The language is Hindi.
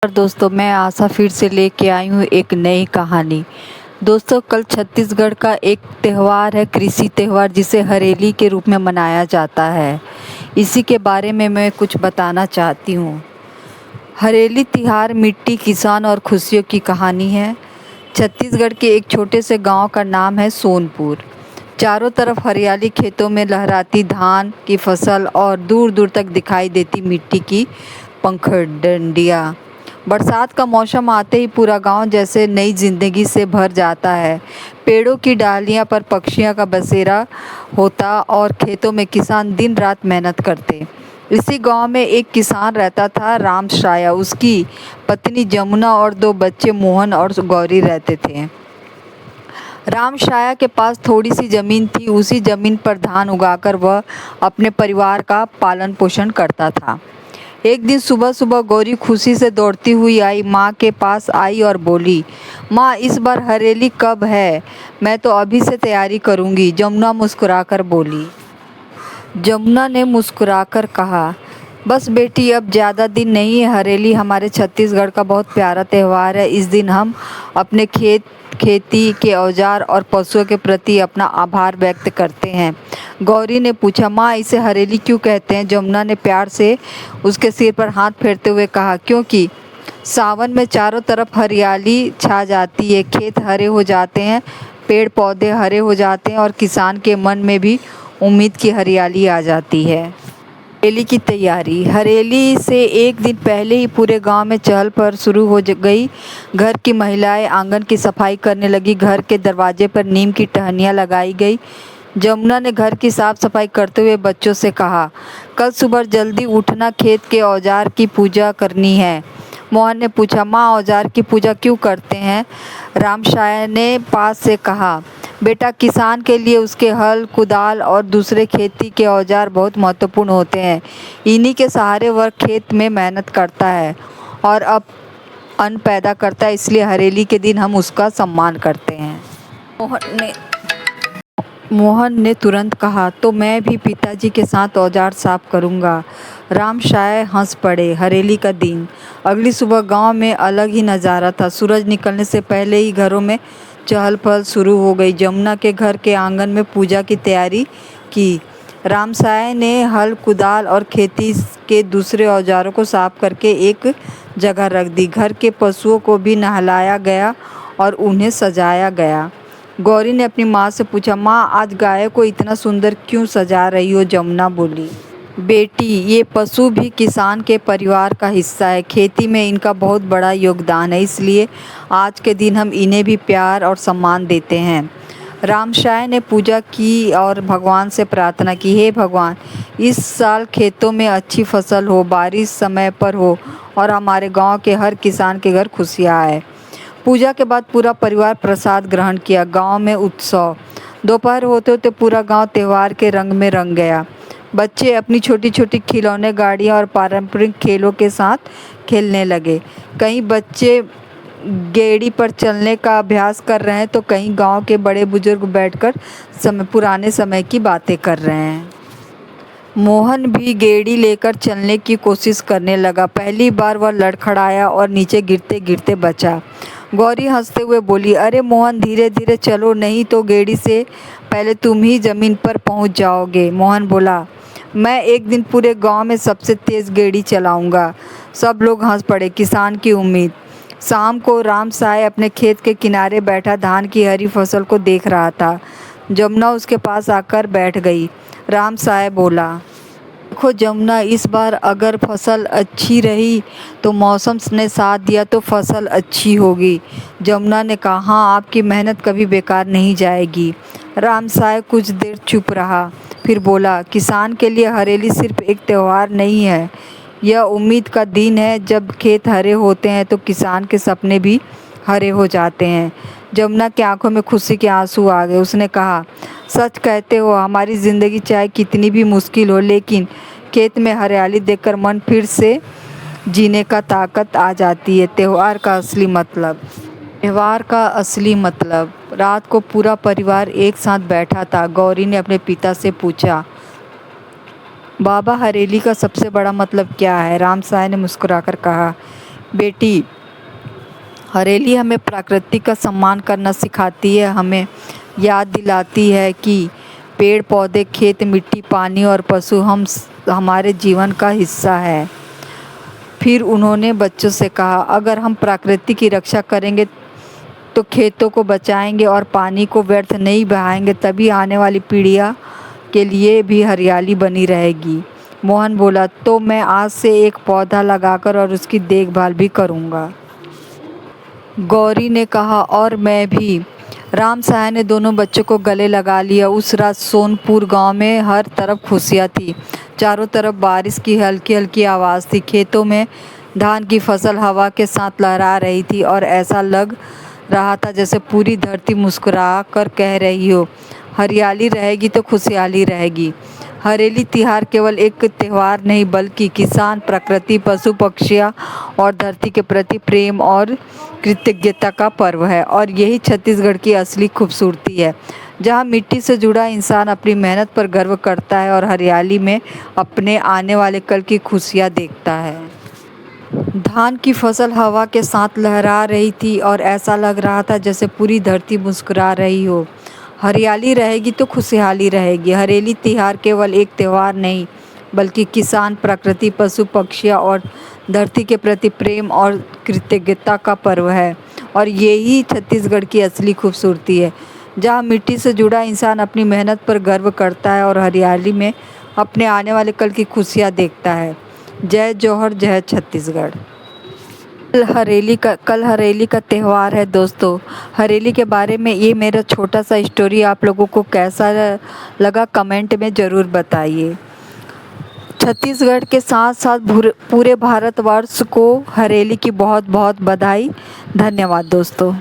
और दोस्तों, मैं आशा फिर से लेके आई हूँ एक नई कहानी। दोस्तों, कल छत्तीसगढ़ का एक त्यौहार है, कृषि त्यौहार, जिसे हरेली के रूप में मनाया जाता है। इसी के बारे में मैं कुछ बताना चाहती हूँ। हरेली त्योहार मिट्टी, किसान और खुशियों की कहानी है। छत्तीसगढ़ के एक छोटे से गांव का नाम है सोनपुर। चारों तरफ हरियाली, खेतों में लहराती धान की फसल और दूर दूर तक दिखाई देती मिट्टी की पंखुड़ियाँ। बरसात का मौसम आते ही पूरा गांव जैसे नई जिंदगी से भर जाता है। पेड़ों की डालियां पर पक्षियों का बसेरा होता और खेतों में किसान दिन रात मेहनत करते। इसी गांव में एक किसान रहता था, राम शाया। उसकी पत्नी जमुना और दो बच्चे मोहन और गौरी रहते थे। राम शाया के पास थोड़ी सी जमीन थी। उसी जमीन पर धान उगाकर वह अपने परिवार का पालन पोषण करता था। एक दिन सुबह सुबह गौरी खुशी से दौड़ती हुई आई, माँ के पास आई और बोली, माँ, इस बार हरेली कब है? मैं तो अभी से तैयारी करूँगी। जमुना मुस्कुराकर बोली। जमुना ने मुस्कुराकर कहा, बस बेटी, अब ज़्यादा दिन नहीं है। हरेली हमारे छत्तीसगढ़ का बहुत प्यारा त्यौहार है। इस दिन हम अपने खेती के औजार और पशुओं के प्रति अपना आभार व्यक्त करते हैं। गौरी ने पूछा, माँ, इसे हरेली क्यों कहते हैं? जमुना ने प्यार से उसके सिर पर हाथ फेरते हुए कहा, क्योंकि सावन में चारों तरफ हरियाली छा जाती है, खेत हरे हो जाते हैं, पेड़ पौधे हरे हो जाते हैं और किसान के मन में भी उम्मीद की हरियाली आ जाती है। हरेली की तैयारी। हरेली से एक दिन पहले ही पूरे गांव में चहल पहल शुरू हो गई। घर की महिलाएं आंगन की सफाई करने लगी। घर के दरवाजे पर नीम की टहनियाँ लगाई गई। जमुना ने घर की साफ सफाई करते हुए बच्चों से कहा, कल सुबह जल्दी उठना, खेत के औजार की पूजा करनी है। मोहन ने पूछा, माँ, औजार की पूजा क्यों करते हैं? रामशाय ने पास से कहा, बेटा, किसान के लिए उसके हल, कुदाल और दूसरे खेती के औजार बहुत महत्वपूर्ण होते हैं। इन्हीं के सहारे वह खेत में मेहनत करता है और अब अन्न पैदा करता है। इसलिए हरेली के दिन हम उसका सम्मान करते हैं। मोहन ने तुरंत कहा, तो मैं भी पिताजी के साथ औजार साफ करूंगा। राम शाय हंस पड़े। हरेली का दिन। अगली सुबह गांव में अलग ही नज़ारा था। सूरज निकलने से पहले ही घरों में चहल पहल शुरू हो गई। जमुना के घर के आंगन में पूजा की तैयारी की। रामसाय ने हल, कुदाल और खेती के दूसरे औजारों को साफ करके एक जगह रख दी। घर के पशुओं को भी नहलाया गया और उन्हें सजाया गया। गौरी ने अपनी माँ से पूछा, माँ, आज गाय को इतना सुंदर क्यों सजा रही हो? जमुना बोली, बेटी, ये पशु भी किसान के परिवार का हिस्सा है। खेती में इनका बहुत बड़ा योगदान है, इसलिए आज के दिन हम इन्हें भी प्यार और सम्मान देते हैं। रामशाय ने पूजा की और भगवान से प्रार्थना की, हे भगवान, इस साल खेतों में अच्छी फसल हो, बारिश समय पर हो और हमारे गांव के हर किसान के घर खुशियाँ आए। पूजा के बाद पूरा परिवार प्रसाद ग्रहण किया। गांव में उत्सव। दोपहर होते होते पूरा गांव त्यौहार के रंग में रंग गया। बच्चे अपनी छोटी छोटी खिलौने, गाड़ियां और पारंपरिक खेलों के साथ खेलने लगे। कई बच्चे गेड़ी पर चलने का अभ्यास कर रहे हैं तो कहीं गांव के बड़े बुजुर्ग बैठकर पुराने समय की बातें कर रहे हैं। मोहन भी गेड़ी लेकर चलने की कोशिश करने लगा। पहली बार वह लड़खड़ाया और नीचे गिरते गिरते बचा। गौरी हंसते हुए बोली, अरे मोहन, धीरे धीरे चलो, नहीं तो गेड़ी से पहले तुम ही जमीन पर पहुंच जाओगे। मोहन बोला, मैं एक दिन पूरे गांव में सबसे तेज गेड़ी चलाऊंगा। सब लोग हंस पड़े। किसान की उम्मीद। शाम को राम साय अपने खेत के किनारे बैठा धान की हरी फसल को देख रहा था। जमुना उसके पास आकर बैठ गई। राम साय बोला, देखो जमुना, इस बार अगर फसल अच्छी रही तो मौसम ने साथ दिया तो फसल अच्छी होगी। जमुना ने कहा, हाँ, आपकी मेहनत कभी बेकार नहीं जाएगी। रामसाय कुछ देर चुप रहा, फिर बोला, किसान के लिए हरेली सिर्फ एक त्यौहार नहीं है, यह उम्मीद का दिन है। जब खेत हरे होते हैं तो किसान के सपने भी हरे हो जाते हैं। जमुना की आंखों में खुशी के आंसू आ गए। उसने कहा, सच कहते हो, हमारी ज़िंदगी चाहे कितनी भी मुश्किल हो, लेकिन खेत में हरियाली देखकर मन फिर से जीने का ताकत आ जाती है। त्यौहार का असली मतलब। त्यौहार का असली मतलब। रात को पूरा परिवार एक साथ बैठा था। गौरी ने अपने पिता से पूछा, बाबा, हरेली का सबसे बड़ा मतलब क्या है? रामसाय ने मुस्कुराकर कहा, बेटी, हरेली हमें प्रकृति का सम्मान करना सिखाती है, हमें याद दिलाती है कि पेड़ पौधे, खेत, मिट्टी, पानी और पशु हमारे जीवन का हिस्सा है। फिर उन्होंने बच्चों से कहा, अगर हम प्रकृति की रक्षा करेंगे तो खेतों को बचाएंगे और पानी को व्यर्थ नहीं बहाएंगे, तभी आने वाली पीढ़ियाँ के लिए भी हरियाली बनी रहेगी। मोहन बोला, तो मैं आज से एक पौधा लगाकर और उसकी देखभाल भी करूँगा। गौरी ने कहा, और मैं भी। राम साय ने दोनों बच्चों को गले लगा लिया। उस रात सोनपुर गांव में हर तरफ खुशियाँ थी। चारों तरफ बारिश की हल्की हल्की आवाज़ थी। खेतों में धान की फसल हवा के साथ लहरा रही थी और ऐसा लग रहा था जैसे पूरी धरती मुस्कुरा कर कह रही हो, हरियाली रहेगी तो खुशहाली रहेगी। हरेली त्योहार केवल एक त्यौहार नहीं बल्कि किसान, प्रकृति, पशु पक्षियाँ और धरती के प्रति प्रेम और कृतज्ञता का पर्व है। और यही छत्तीसगढ़ की असली खूबसूरती है, जहाँ मिट्टी से जुड़ा इंसान अपनी मेहनत पर गर्व करता है और हरियाली में अपने आने वाले कल की खुशियाँ देखता है। धान की फसल हवा के साथ लहरा रही थी और ऐसा लग रहा था जैसे पूरी धरती मुस्कुरा रही हो, हरियाली रहेगी तो खुशहाली रहेगी। हरेली त्योहार केवल एक त्यौहार नहीं बल्कि किसान, प्रकृति, पशु पक्षियाँ और धरती के प्रति प्रेम और कृतज्ञता का पर्व है। और यही छत्तीसगढ़ की असली खूबसूरती है, जहाँ मिट्टी से जुड़ा इंसान अपनी मेहनत पर गर्व करता है और हरियाली में अपने आने वाले कल की खुशियाँ देखता है। जय जौहर, जय छत्तीसगढ़। कल हरेली का त्यौहार है दोस्तों। हरेली के बारे में ये मेरा छोटा सा स्टोरी आप लोगों को कैसा लगा कमेंट में ज़रूर बताइए। छत्तीसगढ़ के साथ साथ पूरे भारतवर्ष को हरेली की बहुत बहुत बधाई। धन्यवाद दोस्तों।